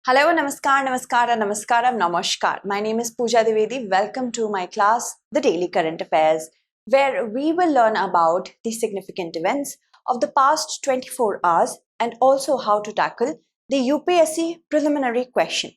Hello, namaskar, namaskara, namaskaram, namaskar. My name is Pooja Dwivedi. Welcome to my class, The Daily Current Affairs, where we will learn about the significant events of the past 24 hours and also how to tackle the UPSC preliminary question.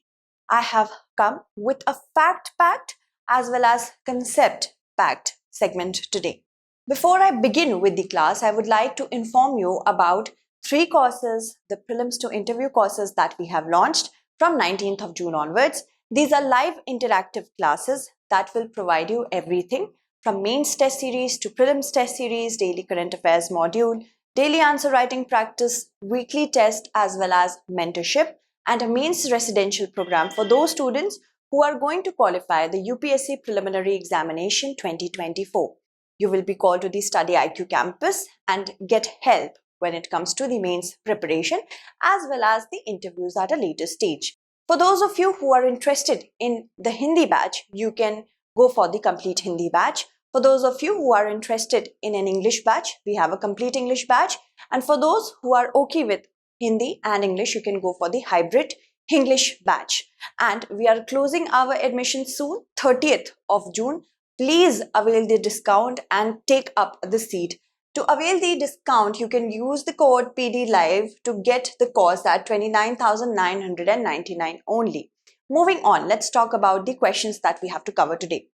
I have come with a fact-packed as well as concept-packed segment today. Before I begin with the class, I would like to inform you about three courses, the prelims to interview courses that we have launched from 19th of June onwards. These are live interactive classes that will provide you everything from mains test series to prelims test series, daily current affairs module, daily answer writing practice, weekly test as well as mentorship, and a mains residential program for those students who are going to qualify the UPSC preliminary examination 2024. You will be called to the StudyIQ campus and get help when it comes to the mains preparation as well as the interviews at a later stage. For those of you who are interested in the Hindi batch, you can go for the complete Hindi batch. For those of you who are interested in an English batch, we have a complete English batch. And for those who are okay with Hindi and English, you can go for the hybrid English batch. And we are closing our admissions soon, 30th of June. Please avail the discount and take up the seat. To avail the discount, you can use the code PDLIVE to get the course at 29,999 only. Moving on, let's talk about the questions that we have to cover today.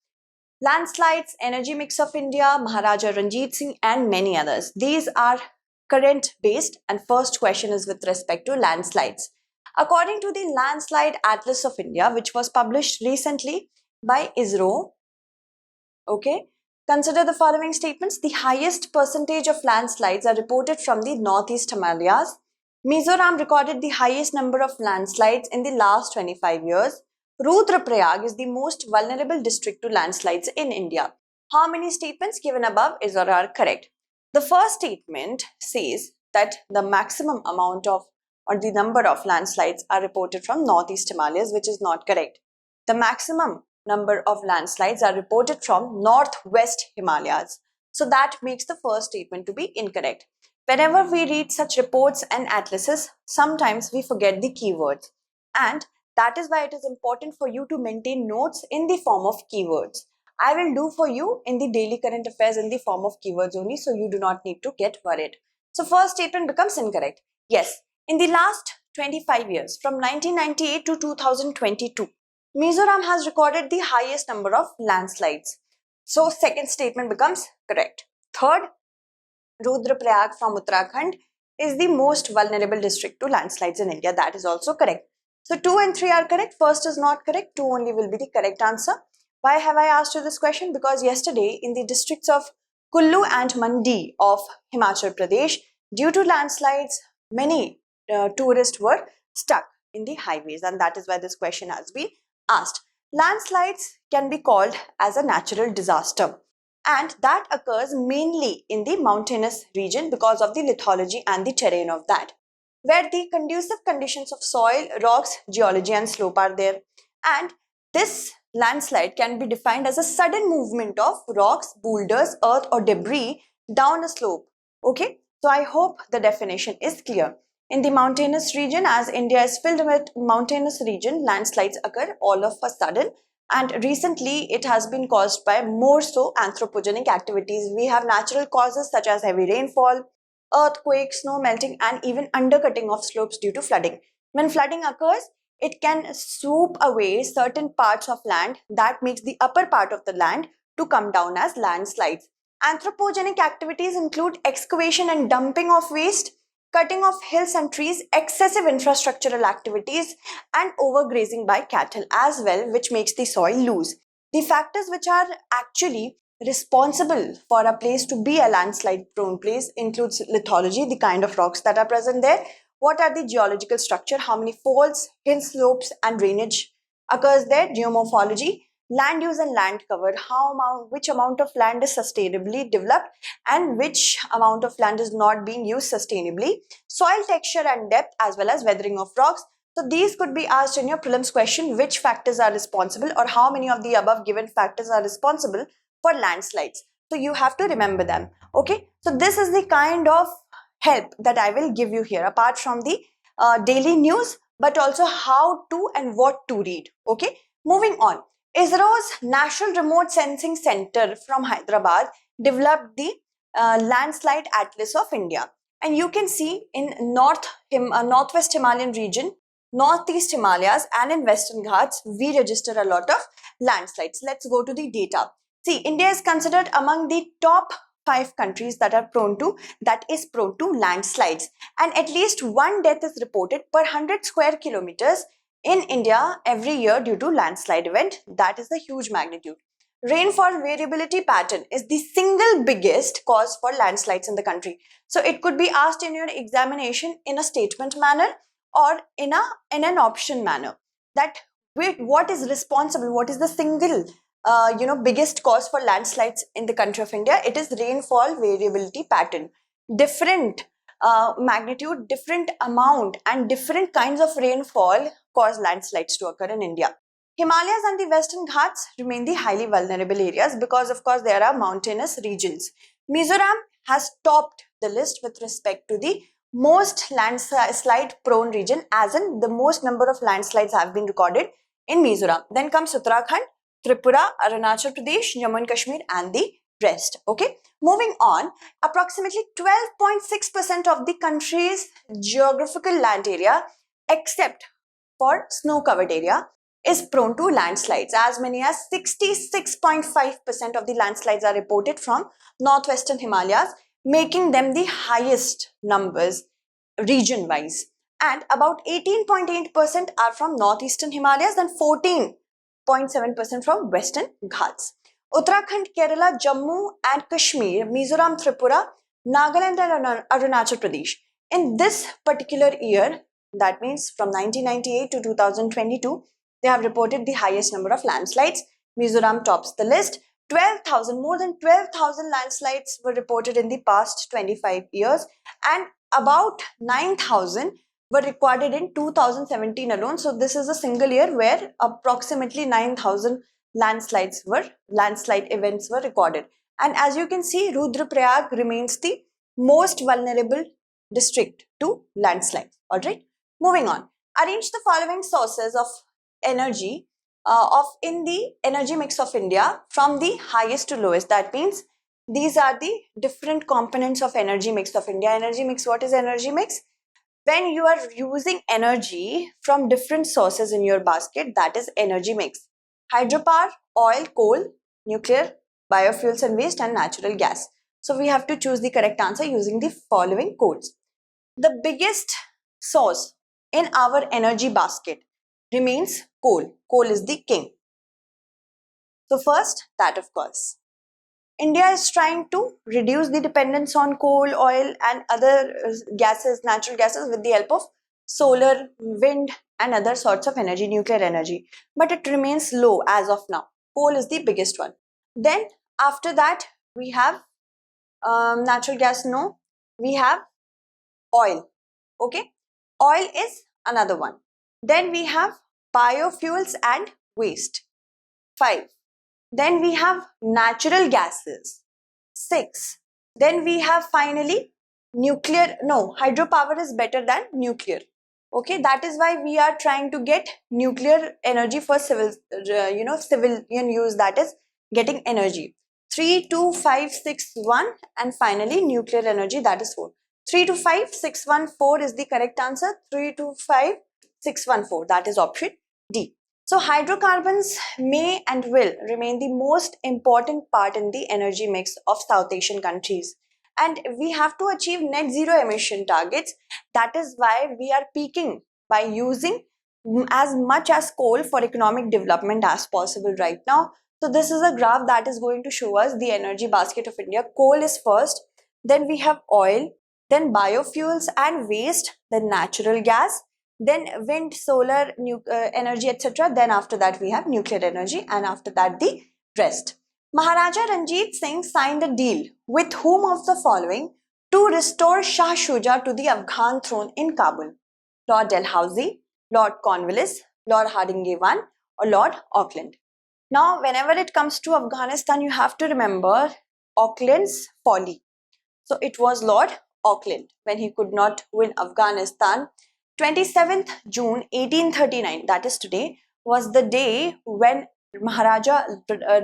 Landslides, energy mix of India, Maharaja Ranjit Singh, and many others. These are current based, and first question is with respect to landslides. According to the Landslide Atlas of India, which was published recently by ISRO, okay, consider the following statements. The highest percentage of landslides are reported from the northeast Himalayas. Mizoram recorded the highest number of landslides in the last 25 years. Rudraprayag is the most vulnerable district to landslides in India. How many statements given above is or are correct? The first statement says that the maximum amount of or the number of landslides are reported from northeast Himalayas, which is not correct. The maximum number of landslides are reported from northwest Himalayas. So that makes the first statement to be incorrect. Whenever we read such reports and atlases, sometimes we forget the keywords. And that is why it is important for you to maintain notes in the form of keywords. I will do for you in the daily current affairs in the form of keywords only, so you do not need to get worried. So first statement becomes incorrect. Yes, in the last 25 years, from 1998 to 2022, Mizoram has recorded the highest number of landslides. So second statement becomes correct. Third, Rudraprayag from Uttarakhand is the most vulnerable district to landslides in India. That is also correct. So 2 and 3 are correct. First is not correct. 2 only will be the correct answer. Why have I asked you this question? Because yesterday in the districts of Kullu and Mandi of Himachal Pradesh, due to landslides, many tourists were stuck in the highways, and that is why this question has been asked. Landslides can be called as a natural disaster, and that occurs mainly in the mountainous region because of the lithology and the terrain of that, where the conducive conditions of soil, rocks, geology and slope are there. And this landslide can be defined as a sudden movement of rocks, boulders, earth or debris down a slope. Okay, so I hope the definition is clear. In the mountainous region, as India is filled with mountainous region, landslides occur all of a sudden, and recently it has been caused by more so anthropogenic activities. We have natural causes such as heavy rainfall, earthquake, snow melting, and even undercutting of slopes due to flooding. When flooding occurs, it can swoop away certain parts of land that makes the upper part of the land to come down as landslides. Anthropogenic activities include excavation and dumping of waste, cutting of hills and trees, excessive infrastructural activities, and overgrazing by cattle as well, which makes the soil loose. The factors which are actually responsible for a place to be a landslide prone place includes lithology, the kind of rocks that are present there, what are the geological structure, how many folds, hill slopes and drainage occurs there, geomorphology, land use and land cover, which amount of land is sustainably developed and which amount of land is not being used sustainably, soil texture and depth as well as weathering of rocks. So these could be asked in your prelims question, which factors are responsible or how many of the above given factors are responsible for landslides. So you have to remember them. Okay, so this is the kind of help that I will give you here. Apart from the daily news, but also how to and what to read. Okay, moving on. ISRO's National Remote Sensing Center from Hyderabad developed the Landslide Atlas of India. And you can see in Northwest Himalayan region, Northeast Himalayas, and in Western Ghats, we register a lot of landslides. Let's go to the data. See, India is considered among the top 5 countries that is prone to landslides, and at least one death is reported per 100 square kilometers in India every year due to landslide event. That is the huge magnitude. Rainfall variability pattern is the single biggest cause for landslides in the country. So it could be asked in your examination in a statement manner or in an option manner, that what is responsible, what is the single biggest cause for landslides in the country of India. It is rainfall variability pattern. Different magnitude, different amount, and different kinds of rainfall cause landslides to occur in India. Himalayas and the Western Ghats remain the highly vulnerable areas because, of course, there are mountainous regions. Mizoram has topped the list with respect to the most landslide prone region, as in the most number of landslides have been recorded in Mizoram. Then comes Uttarakhand, Tripura, Arunachal Pradesh, Jammu and Kashmir, and the rest. Okay, moving on, approximately 12.6% of the country's geographical land area, except for snow-covered area, is prone to landslides. As many as 66.5% of the landslides are reported from northwestern Himalayas, making them the highest numbers region-wise. And about 18.8% are from northeastern Himalayas and 14.7% from western Ghats. Uttarakhand, Kerala, Jammu and Kashmir, Mizoram, Tripura, Nagaland and Arunachal Pradesh. In this particular year, that means from 1998 to 2022, they have reported the highest number of landslides. Mizoram tops the list. More than 12,000 landslides were reported in the past 25 years, and about 9,000 were recorded in 2017 alone. So this is a single year where approximately 9,000 landslide events were recorded. And as you can see, Rudraprayag remains the most vulnerable district to landslides. All right, moving on. Arrange the following sources of energy in the energy mix of India from the highest to lowest. That means these are the different components of energy mix of India. Energy mix, what is energy mix? When you are using energy from different sources in your basket, that is energy mix. Hydropower, oil, coal, nuclear, biofuels and waste, and natural gas. So we have to choose the correct answer using the following codes. The biggest source in our energy basket remains coal. Coal is the king. So first, that of course. India is trying to reduce the dependence on coal, oil and other gases, natural gases, with the help of solar, wind and other sorts of energy, nuclear energy. But it remains low as of now. Coal is the biggest one. Then after that, we have natural gas, no. We have oil. Okay. Oil is another one. Then we have biofuels and waste. 5. Then we have natural gases. 6. Then we have finally nuclear. No, hydropower is better than nuclear. Okay, that is why we are trying to get nuclear energy for civilian use, that is getting energy. 3, 2, 5, 6, 1 and finally nuclear energy, that is 4. 3, 2, 5, 6, 1, 4 is the correct answer. 3, 2, 5, 6, 1, 4, that is option D. So hydrocarbons may and will remain the most important part in the energy mix of South Asian countries. And we have to achieve net zero emission targets. That is why we are peaking by using as much as coal for economic development as possible right now. So this is a graph that is going to show us the energy basket of India. Coal is first, then we have oil, then biofuels and waste, then natural gas, then wind, solar, energy, etc. Then after that we have nuclear energy, and after that the rest. Maharaja Ranjit Singh signed a deal with whom of the following to restore Shah Shuja to the Afghan throne in Kabul? Lord Dalhousie, Lord Cornwallis, Lord Hardinge I, or Lord Auckland? Now, whenever it comes to Afghanistan, you have to remember Auckland's folly. So it was Lord Auckland when he could not win Afghanistan. 27th June 1839, that is today, was the day when Maharaja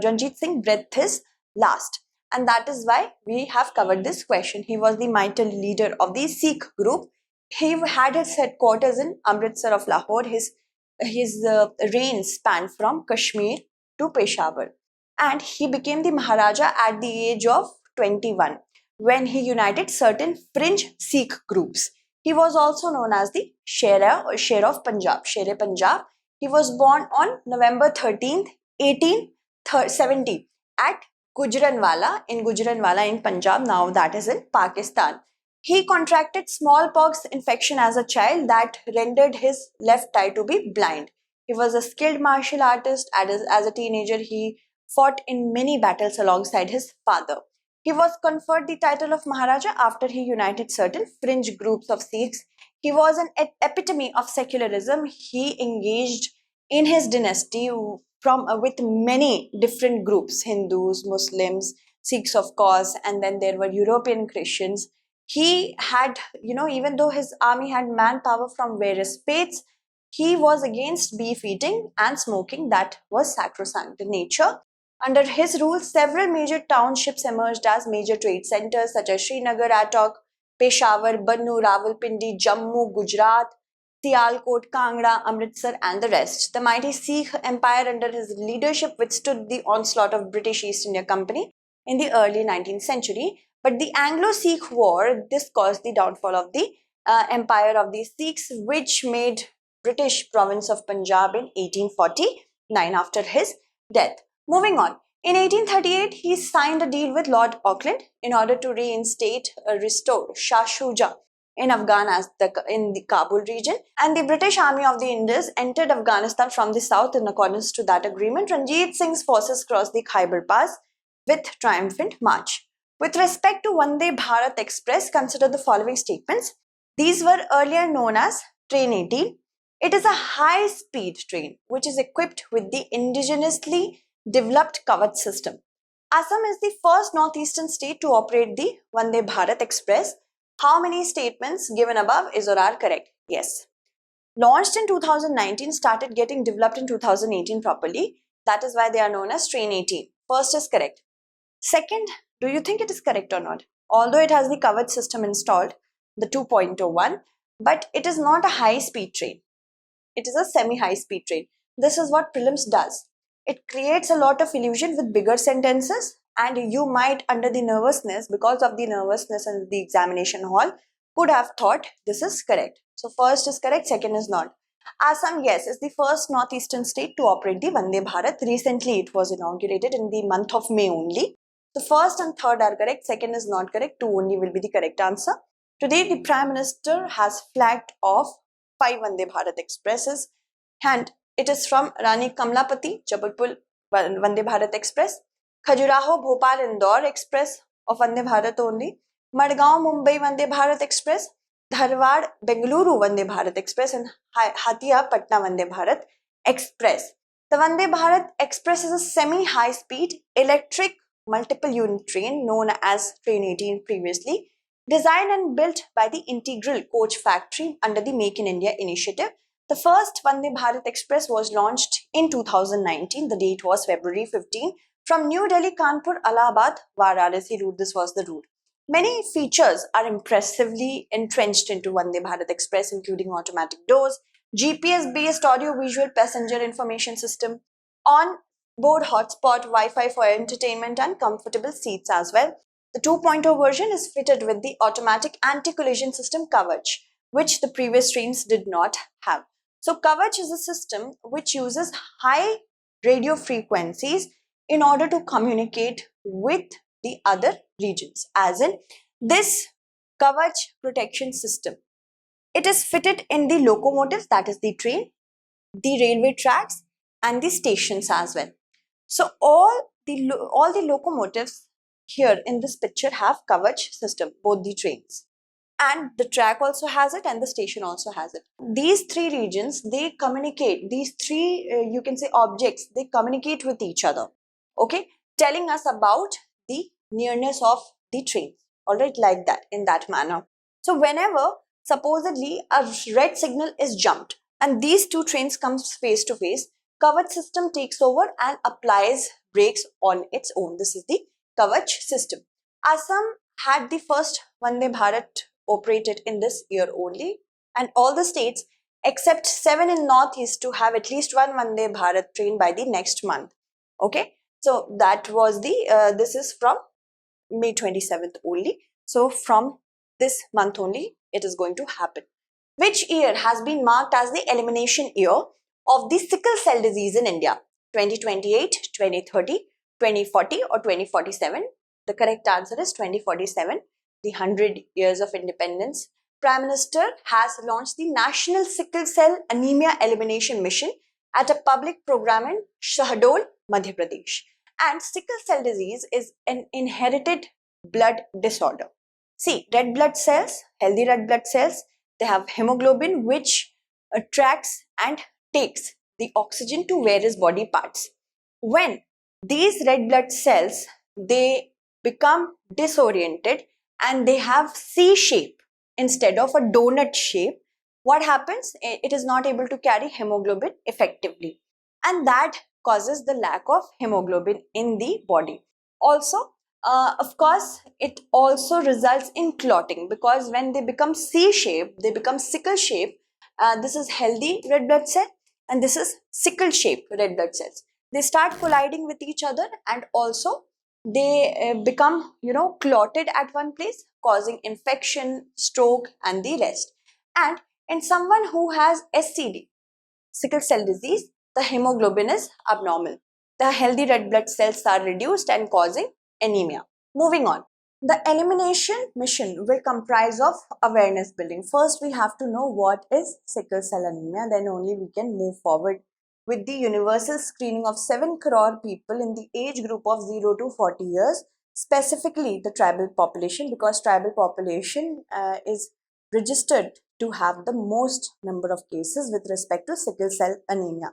Ranjit Singh breathed his last. And that is why we have covered this question. He was the mighty leader of the Sikh group. He had his headquarters in Amritsar of Lahore. His reign spanned from Kashmir to Peshawar. And he became the Maharaja at the age of 21 when he united certain fringe Sikh groups. He was also known as the Sher of Punjab, Sher Punjab. He was born on November 13th, 1870 at Gujranwala in Punjab. Now that is in Pakistan. He contracted smallpox infection as a child that rendered his left eye to be blind. He was a skilled martial artist. As a teenager, he fought in many battles alongside his father. He was conferred the title of Maharaja after he united certain fringe groups of Sikhs. He was an epitome of secularism. He engaged in his dynasty with many different groups: Hindus, Muslims, Sikhs, of course, and then there were European Christians. He had, even though his army had manpower from various faiths, he was against beef eating and smoking that was sacrosanct in nature. Under his rule, several major townships emerged as major trade centers such as Srinagar, Attock, Peshawar, Bannu, Rawalpindi, Jammu, Gujarat, Sialkot, Kangra, Amritsar, and the rest. The mighty Sikh empire under his leadership withstood the onslaught of British East India Company in the early 19th century. But the Anglo-Sikh War, this caused the downfall of the empire of the Sikhs, which made British province of Punjab in 1849 after his death. Moving on. In 1838, he signed a deal with Lord Auckland in order to restore Shah Shuja in in the Kabul region, and the British Army of the Indus entered Afghanistan from the south. In accordance to that agreement, Ranjit Singh's forces crossed the Khyber Pass with triumphant march. With respect to Vande Bharat Express, consider the following statements. These were earlier known as Train 18. It is a high-speed train which is equipped with the indigenously developed Kavach system. Assam is the first northeastern state to operate the Vande Bharat Express. How many statements given above is or are correct? Yes. Launched in 2019, started getting developed in 2018 properly. That is why they are known as Train 18. First is correct. Second, do you think it is correct or not? Although it has the Kavach system installed, the 2.01, but it is not a high-speed train. It is a semi-high-speed train. This is what Prelims does. It creates a lot of illusion with bigger sentences, and you might, under the nervousness, because of the nervousness in the examination hall, could have thought this is correct. So first is correct, second is not. Assam, yes, is the first northeastern state to operate the Vande Bharat. Recently, it was inaugurated in the month of May only. The first and third are correct, second is not correct, 2 only will be the correct answer. Today, the Prime Minister has flagged off 5 Vande Bharat Expresses, and it is from Rani Kamlapati, Jabalpur Vande Bharat Express, Khajuraho Bhopal Indore Express of Vande Bharat only, Madgaon Mumbai Vande Bharat Express, Dharwad Bengaluru Vande Bharat Express, and Hatia Patna Vande Bharat Express. The Vande Bharat Express is a semi-high-speed electric multiple unit train known as Train 18 previously, designed and built by the Integral Coach Factory under the Make in India initiative. The first Vande Bharat Express was launched in 2019. The date was February 15 from New Delhi, Kanpur, Allahabad, Varanasi route. This was the route. Many features are impressively entrenched into Vande Bharat Express, including automatic doors, GPS-based audio-visual passenger information system, on-board hotspot, Wi-Fi for entertainment, and comfortable seats as well. The 2.0 version is fitted with the automatic anti-collision system Kavach, which the previous trains did not have. So Kavach is a system which uses high radio frequencies in order to communicate with the other regions. As in, this Kavach protection system, it is fitted in the locomotives, that is the train, the railway tracks, and the stations as well. So all the locomotives here in this picture have Kavach system, both the trains. And the track also has it and the station also has it. These 3 regions, they communicate, these 3 you can say objects, they communicate with each other, okay, telling us about the nearness of the train, alright, like that, in that manner. So whenever supposedly a red signal is jumped and these two trains comes face to face. Kavach system takes over and applies brakes on its own. This is the Kavach system. Assam had the first Vande Bharat operated in this year only, and all the states except 7 in Northeast to have at least one Vande Bharat train by the next month. Okay, so that was the this is from May 27th only. So from this month only it is going to happen. Which year has been marked as the elimination year of the sickle cell disease in India? 2028, 2030, 2040 or 2047? The correct answer is 2047, the 100 years of independence. Prime Minister has launched the National Sickle Cell Anemia Elimination Mission at a public program in Shahdol, Madhya Pradesh. And sickle cell disease is an inherited blood disorder. See, red blood cells, healthy red blood cells, they have hemoglobin which attracts and takes the oxygen to various body parts. When these red blood cells, they become disoriented and they have C shape instead of a donut shape, what happens? It is not able to carry hemoglobin effectively, and that causes the lack of hemoglobin in the body. Also, of course, it also results in clotting, because when they become C-shaped, they become sickle shape. This is healthy red blood cell and this is sickle shaped red blood cells. They start colliding with each other and also they become, clotted at one place, causing infection, stroke and the rest. And in someone who has SCD, sickle cell disease, the hemoglobin is abnormal. The healthy red blood cells are reduced and causing anemia. Moving on. The elimination mission will comprise of awareness building. First, we have to know what is sickle cell anemia. Then only we can move forward with the universal screening of 7 crore people in the age group of 0 to 40 years, specifically the tribal population, because tribal population is registered to have the most number of cases with respect to sickle cell anemia.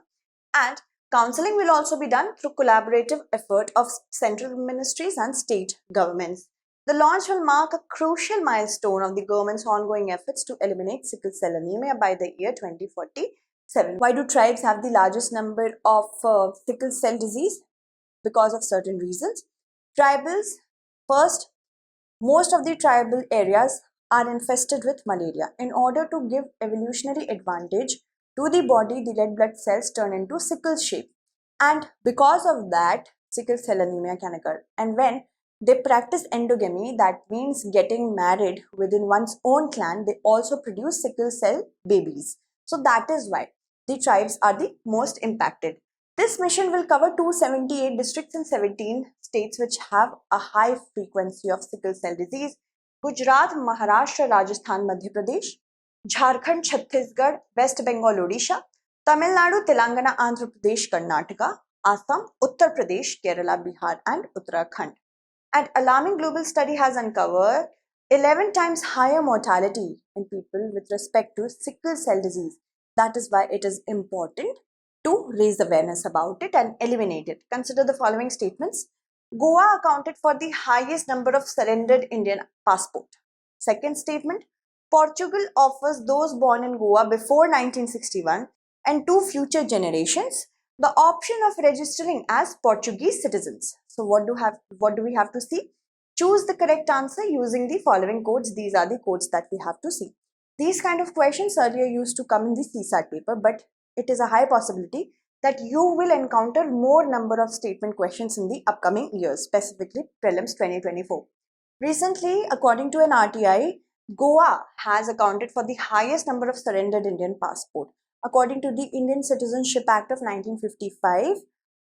And counseling will also be done through collaborative effort of central ministries and state governments. The launch will mark a crucial milestone of the government's ongoing efforts to eliminate sickle cell anemia by the year 2047. Why do tribes have the largest number of sickle cell disease? Because of certain reasons. Tribals, first, most of the tribal areas are infested with malaria. In order to give evolutionary advantage to the body, the red blood cells turn into sickle shape. And because of that, sickle cell anemia can occur. And when they practice endogamy, that means getting married within one's own clan, they also produce sickle cell babies. So that is why the tribes are the most impacted. This mission will cover 278 districts in 17 states which have a high frequency of sickle cell disease. Gujarat, Maharashtra, Rajasthan, Madhya Pradesh, Jharkhand, Chhattisgarh, West Bengal, Odisha, Tamil Nadu, Telangana, Andhra Pradesh, Karnataka, Assam, Uttar Pradesh, Kerala, Bihar and Uttarakhand. An alarming global study has uncovered 11 times higher mortality in people with respect to sickle cell disease. That is why it is important to raise awareness about it and eliminate it. Consider the following statements. Goa accounted for the highest number of surrendered Indian passport. Second statement, Portugal offers those born in Goa before 1961 and to future generations the option of registering as Portuguese citizens. So what do we have to see? Choose the correct answer using the following codes. These are the codes that we have to see. These kind of questions earlier used to come in the CSAT paper, but it is a high possibility that you will encounter more number of statement questions in the upcoming years, specifically Prelims 2024. Recently, according to an RTI, Goa has accounted for the highest number of surrendered Indian passport. According to the Indian Citizenship Act of 1955,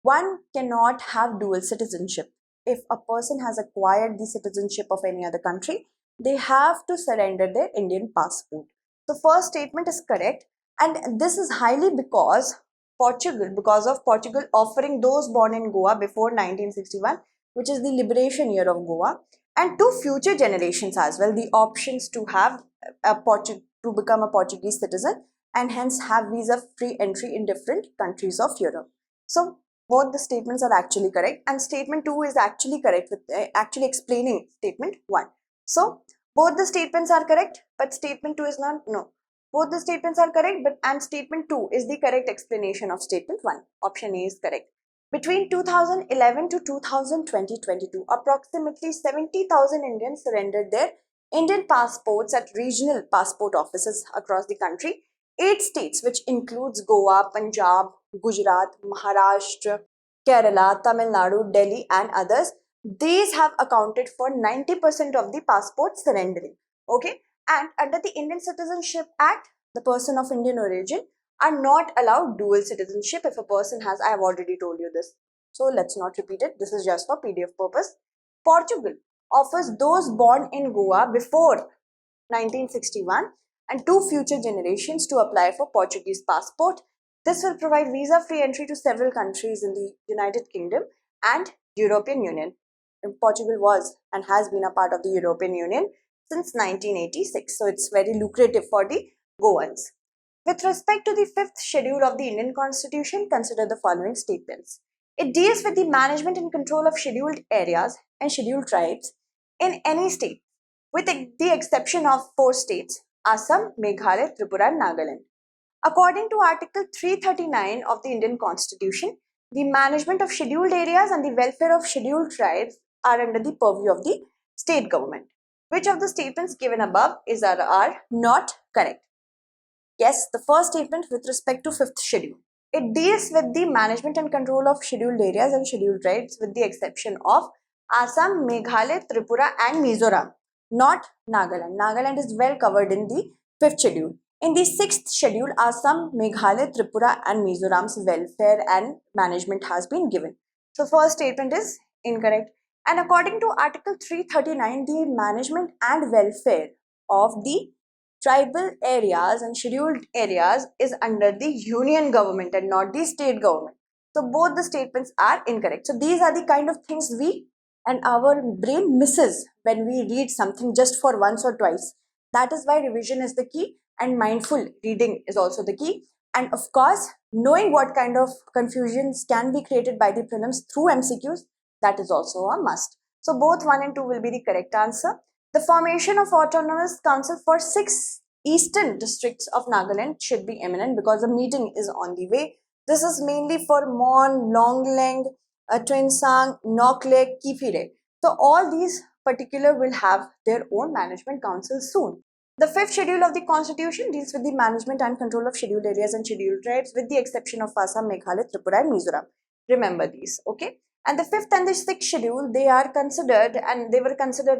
one cannot have dual citizenship. If a person has acquired the citizenship of any other country, they have to surrender their Indian passport. The first statement is correct, and this is highly because of Portugal offering those born in Goa before 1961, which is the liberation year of Goa, and to future generations as well, the options to have to become a Portuguese citizen and hence have visa-free entry in different countries of Europe. So both the statements are actually correct, and statement 2 is actually correct with actually explaining statement 1. So Both the statements are correct, but statement 2 is not. No. Both the statements are correct, but and statement 2 is the correct explanation of statement 1. Option A is correct. Between 2011 to 2022, approximately 70,000 Indians surrendered their Indian passports at regional passport offices across the country. 8 states, which includes Goa, Punjab, Gujarat, Maharashtra, Kerala, Tamil Nadu, Delhi, and others, these have accounted for 90% of the passport surrendering. Okay, and under the Indian Citizenship Act, the person of Indian origin are not allowed dual citizenship if a person has. I have already told you this, so let's not repeat it. This is just for PDF purpose. Portugal offers those born in Goa before 1961 and two future generations to apply for Portuguese passport. This will provide visa-free entry to several countries in the United Kingdom and European Union. And Portugal was and has been a part of the European Union since 1986, so it's very lucrative for the Goans. With respect to the fifth schedule of the Indian Constitution, consider the following statements. It deals with the management and control of scheduled areas and scheduled tribes in any state, with the exception of 4 states, Assam, Meghalaya, Tripura, and Nagaland. According to Article 339 of the Indian Constitution, the management of scheduled areas and the welfare of scheduled tribes are under the purview of the state government. Which of the statements given above are not correct? Yes, the first statement with respect to fifth schedule. It deals with the management and control of scheduled areas and scheduled tribes with the exception of Assam, Meghalaya, Tripura and Mizoram, not Nagaland. Nagaland is well covered in the fifth schedule. In the sixth schedule, Assam, Meghalaya, Tripura and Mizoram's welfare and management has been given. So first statement is incorrect. And according to Article 339, the management and welfare of the tribal areas and scheduled areas is under the union government and not the state government. So both the statements are incorrect. So these are the kind of things we and our brain misses when we read something just for once or twice. That is why revision is the key and mindful reading is also the key. And of course, knowing what kind of confusions can be created by the prelims through MCQs, that is also a must. So both 1 and 2 will be the correct answer. The formation of autonomous council for 6 eastern districts of Nagaland should be imminent because the meeting is on the way. This is mainly for Mon, Longlang, Twinsang, Noklek, Kifire. So all these particular will have their own management council soon. The fifth schedule of the constitution deals with the management and control of scheduled areas and scheduled tribes with the exception of Assam, Meghalaya, Tripura and Mizoram. Remember these, okay? And the fifth and the sixth schedule, they were considered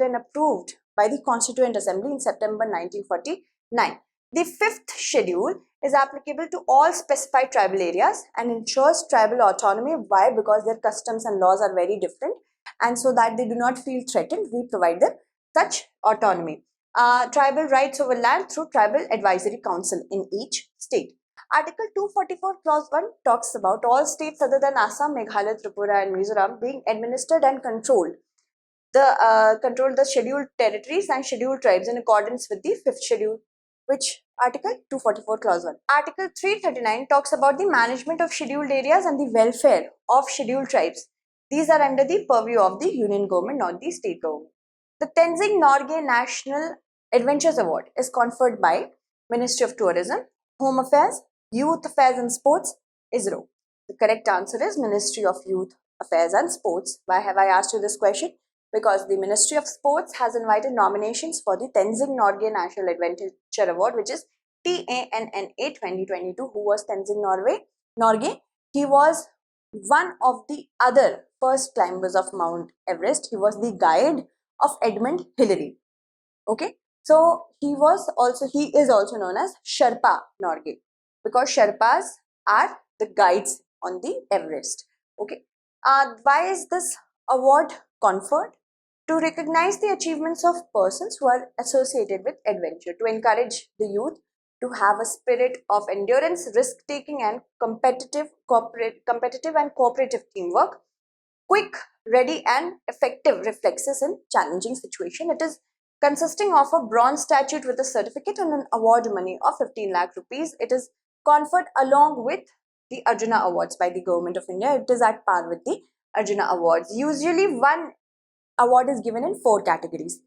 and approved by the Constituent Assembly in September 1949. The fifth schedule is applicable to all specified tribal areas and ensures tribal autonomy. Why? Because their customs and laws are very different, and so that they do not feel threatened, we provide them such autonomy. Tribal rights over land through Tribal Advisory Council in each state. Article 244 clause 1 talks about all states other than Assam, Meghalaya, Tripura and Mizoram being administered and controlled the scheduled territories and scheduled tribes in accordance with the fifth schedule. Which article? 244 clause 1. Article 339 talks about the management of scheduled areas and the welfare of scheduled tribes. These are under the purview of the union government, not the state government. The Tenzing Norgay National Adventures Award is conferred by Ministry of Tourism, Home Affairs, Youth Affairs and Sports, ISRO. The correct answer is Ministry of Youth Affairs and Sports. Why have I asked you this question? Because the Ministry of Sports has invited nominations for the Tenzing Norgay National Adventure Award, which is TANNA 2022. Who was Tenzing Norgay? He was one of the other first climbers of Mount Everest. He was the guide of Edmund Hillary. Okay, so he is also known as Sherpa Norgay because Sherpas are the guides on the Everest. Okay, why is this award conferred? To recognize the achievements of persons who are associated with adventure, to encourage the youth to have a spirit of endurance, risk-taking and competitive and cooperative teamwork, quick, ready and effective reflexes in challenging situation. It is consisting of a bronze statue with a certificate and an award money of 15 lakh rupees. It is conferred along with the Arjuna Awards by the Government of India. It is at par with the Arjuna Awards. Usually one award is given in 4 categories.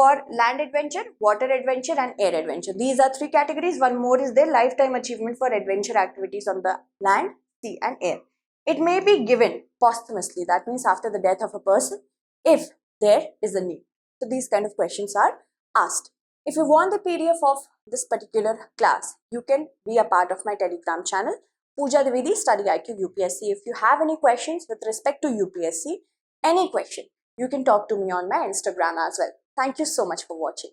For land adventure, water adventure and air adventure. These are 3 categories. One more is their lifetime achievement for adventure activities on the land, sea and air. It may be given posthumously, that means after the death of a person, if there is a need. So these kind of questions are asked. If you want the PDF of this particular class, you can be a part of my Telegram channel, Pooja Dwivedi, StudyIQ UPSC. If you have any questions with respect to UPSC, any question, you can talk to me on my Instagram as well. Thank you so much for watching.